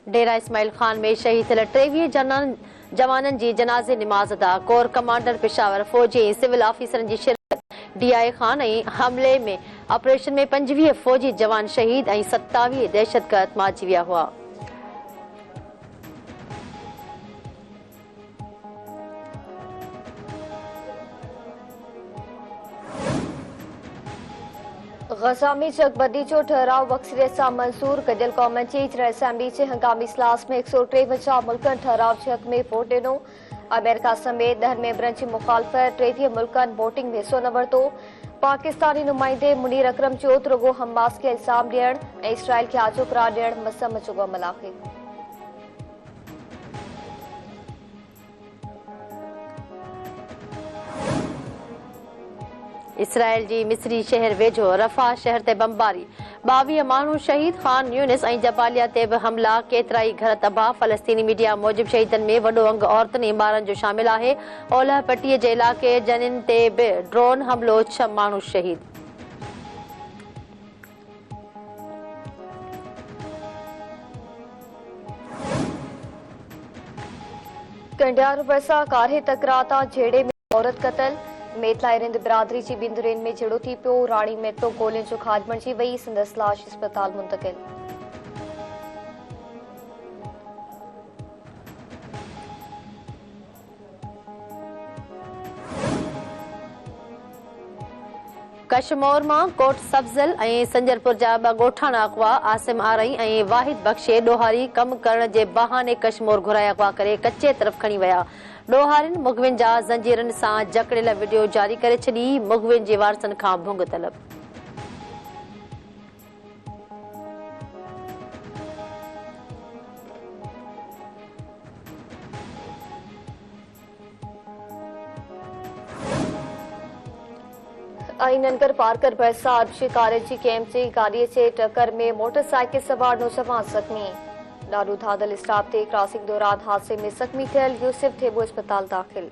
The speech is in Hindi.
डेरा इस्माइल खान में शहीद थियल 23 जवाननि जी जनाज़े निमाज़ अदा। कोर कमांडर पेशावर फौजी ऐं सिविल ऑफिसरनि जी शिरकत। DI खान ऐं हमले में ऑपरेशन में 25 फौजी जवान शहीद ऐं 27 दहशतगर्द मारिजी विया हुआ। गजा में जगबदी जो ठहराव अक्सरियत से मंजूर कदियल कौमनि जी इजरा असेंबली जे हंगामी इजलास में 153 मुल्कनि ठहराव जे हक़ में वोट ॾिनो। अमेरिका समेत 10 मेंबरनि जी मुखालफ़त 30 मुल्कनि वोटिंग में हिस्सो न वरितो। पाकिस्तानी नुमाइंदे मुनीर अकरम चयो रुगो हमास खे इल्ज़ाम ॾियण ऐं इसराइल खे आजो करार ॾियण मसम जो अमल आहे। इसराइल जी मिस्री शहर वेझो रफ़ा शहर ते बमबारी। 22 माण्हू शहीद। खान यूनिस ऐं जबालिया ते बि हमला। केतिरा ई घर तबाह। फ़लस्तीनी मीडिया मूजिब शहीदनि में वॾो अंग औरतुनि ऐं ॿारनि जो शामिल आहे। ओलह पट्टीअ जे इलाइक़े जनिन ते बि ड्रोन हमलो। 6 माण्हू शहीद। कंडियार भरिसां कारे तकरार तां झेड़े में औरत क़तल। मेतला इरिंद बिरादरी जी बिंदुरिन में झेड़ो थी पियो। राणी मेट्रो गोलियुनि जो खाज बणिजी वई। संदसि लाश अस्पताल मुंतकिल। कशमोर मां कोट सब्ज़ल ऐं संजरपुर जा 2 ॻोठाणा अगवा। आसिम आरई ऐं वाहिद बख्शे ॾोहारी कम करण जे बहाने कशमोर घुराए अगवा करे कच्चे तरफ़ खणी विया। ॾोहारियुनि मुग़विन जा ज़ंजीरनि सां जकड़ियल वीडियो जारी करे छॾी। मुग़विन जे वारसनि खां भुंग तलब। ननगर पार्कर भरिसां अॼु शिकारे जी कैंप जी गाॾीअ जे टक्कर में मोटरसाइकिल सवार नौजवान ज़ख़्मी। ॾाढो धाधल स्टाफ ते क्रॉसिंग दौरान हादसे में ज़ख़्मी थियल यूसुफ थेबो अस्पताल दाख़िल।